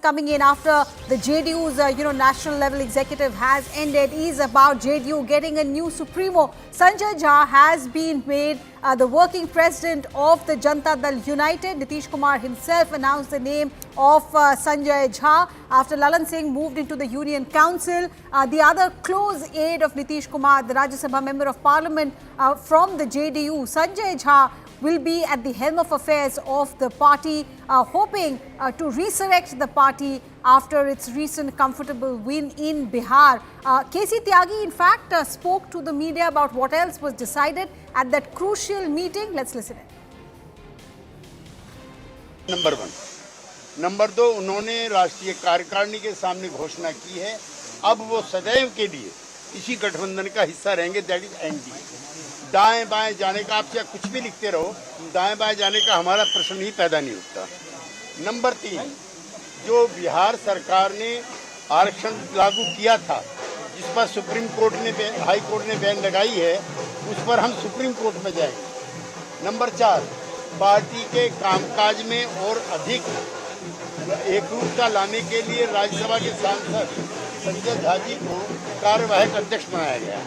Coming in after the JDU's national level executive has ended is about JDU getting a new Supremo. Sanjay Jha has been made the working president of the Janata Dal United. Nitish Kumar himself announced the name of Sanjay Jha after Lalan Singh moved into the Union Council. The other close aide of Nitish Kumar, the Rajya Sabha member of Parliament from the JDU, Sanjay Jha, will be at the helm of affairs of the party, hoping to resurrect the party after its recent comfortable win in Bihar. KC Tyagi, in fact, spoke to the media about what else was decided at that crucial meeting. Let's listen in. Number 1, number 2, उन्होंने राष्ट्रीय कार्यकारिणी के सामने घोषणा की है, अब वो सदैव के लिए इसी गठबंधन का हिस्सा रहेंगे, दैट इज एनडीए। दाएं बाएं जाने का, आप चाहे कुछ भी लिखते रहो, दाएं बाएं जाने का हमारा प्रश्न ही पैदा नहीं उठता। नंबर 3, जो बिहार सरकार ने आरक्षण लागू किया था, जिस पर सुप्रीम कोर्ट ने हाई कोर्ट ने बैन लगाई है, उस पर हम सुप्रीम कोर्ट में जाएंगे। नंबर 4, पार्टी के कामकाज में और अधिक एकरूपता लाने के लिए राज्यसभा के सांसद संजय झा जी को कार्यवाहक अध्यक्ष बनाया गया।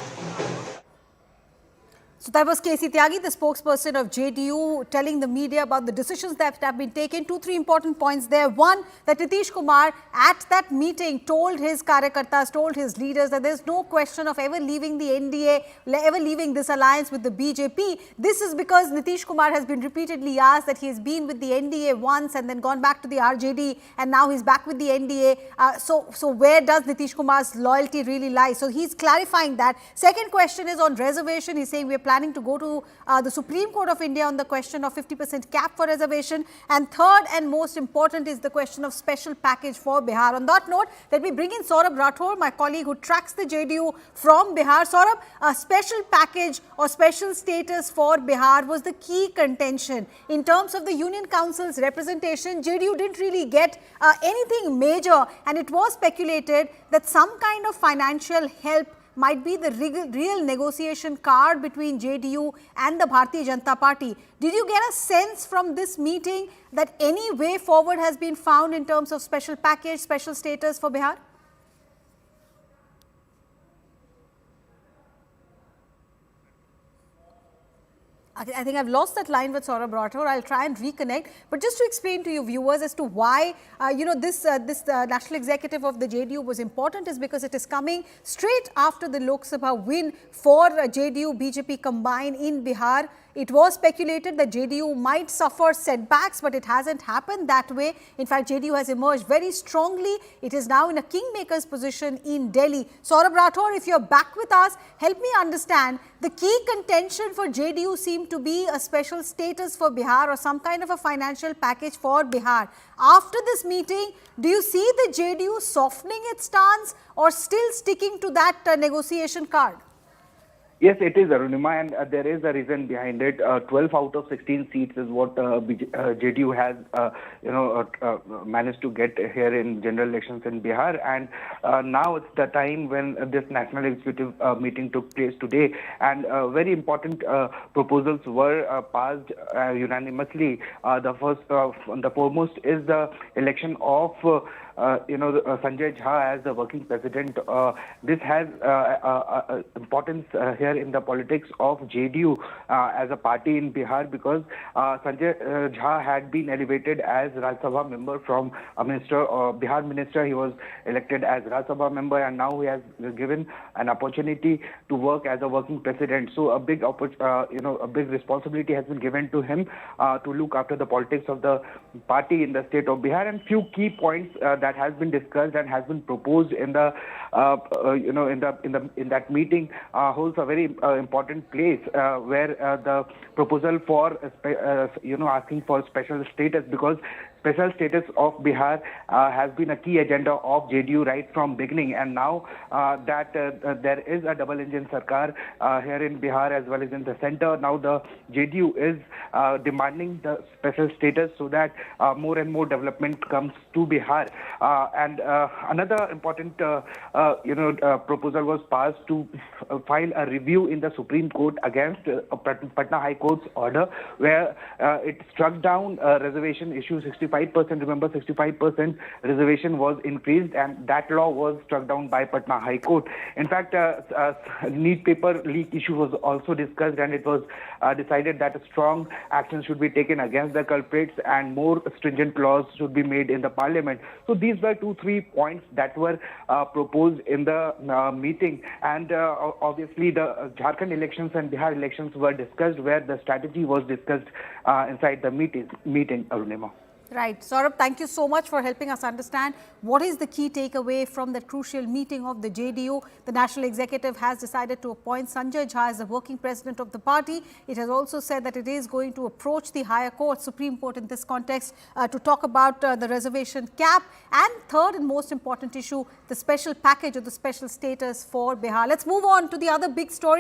So that was KC Tyagi, the spokesperson of JDU, telling the media about the decisions that have been taken. 2-3 important points there. One, that Nitish Kumar at that meeting told his karyakartas, told his leaders that there's no question of ever leaving the NDA, ever leaving this alliance with the BJP. This is because Nitish Kumar has been repeatedly asked that he has been with the NDA once and then gone back to the RJD, and now he's back with the NDA. So where does Nitish Kumar's loyalty really lie? So he's clarifying that. Second question is on reservation. He's saying we're planning to go to the Supreme Court of India on the question of 50% cap for reservation. And third and most important is the question of special package for Bihar. On that note, let me bring in Saurabh Rathore, my colleague who tracks the JDU from Bihar. Saurabh, a special package or special status for Bihar was the key contention. In terms of the Union Council's representation, JDU didn't really get anything major, and it was speculated that some kind of financial help might be the real negotiation card between JDU and the Bharatiya Janata Party. Did you get a sense from this meeting that any way forward has been found in terms of special package, special status for Bihar? I think I've lost that line with Saurabh Rathore. I'll try and reconnect. But just to explain to you viewers as to why this national executive of the JDU was important is because it is coming straight after the Lok Sabha win for JDU BJP combined in Bihar. It was speculated that JDU might suffer setbacks, but it hasn't happened that way. In fact, JDU has emerged very strongly. It is now in a kingmaker's position in Delhi. Saurabh Rathore, if you're back with us, help me understand. The key contention for JDU seemed to be a special status for Bihar or some kind of a financial package for Bihar. After this meeting, do you see the JDU softening its stance or still sticking to that negotiation card? Yes, it is, Arunima, and there is a reason behind it. 12 out of 16 seats is what JDU has, managed to get here in general elections in Bihar. And now it's the time when this national executive meeting took place today, and very important proposals were passed unanimously. The foremost is the election of Sanjay Jha as the working president. This has importance here in the politics of JDU as a party in Bihar, because Sanjay Jha had been elevated as Rajya Sabha member from a minister, Bihar minister. He was elected as Rajya Sabha member, and now he has given an opportunity to work as a working president. So a big responsibility has been given to him to look after the politics of the party in the state of Bihar. And few key points that has been discussed and has been proposed in the in that meeting holds a very important place where the proposal for asking for special status, because special status of Bihar has been a key agenda of JDU right from beginning, and now that there is a double engine sarkar here in Bihar as well as in the center, now the JDU is demanding the special status so that more and more development comes to Bihar. And another important proposal was passed to file a review in the Supreme Court against Patna High Court's order, where it struck down reservation issue 64 65%. Remember, 65% reservation was increased, and that law was struck down by Patna High Court. In fact, NEET paper leak issue was also discussed, and it was decided that a strong action should be taken against the culprits and more stringent laws should be made in the parliament. So these were 2-3 points that were proposed in the meeting, and obviously the Jharkhand elections and Bihar elections were discussed, where the strategy was discussed inside the meeting, Arunima. Right. Saurabh, thank you so much for helping us understand what is the key takeaway from the crucial meeting of the JDU. The National Executive has decided to appoint Sanjay Jha as the working president of the party. It has also said that it is going to approach the higher court, Supreme Court in this context, to talk about the reservation cap. And third and most important issue, the special package or the special status for Bihar. Let's move on to the other big story.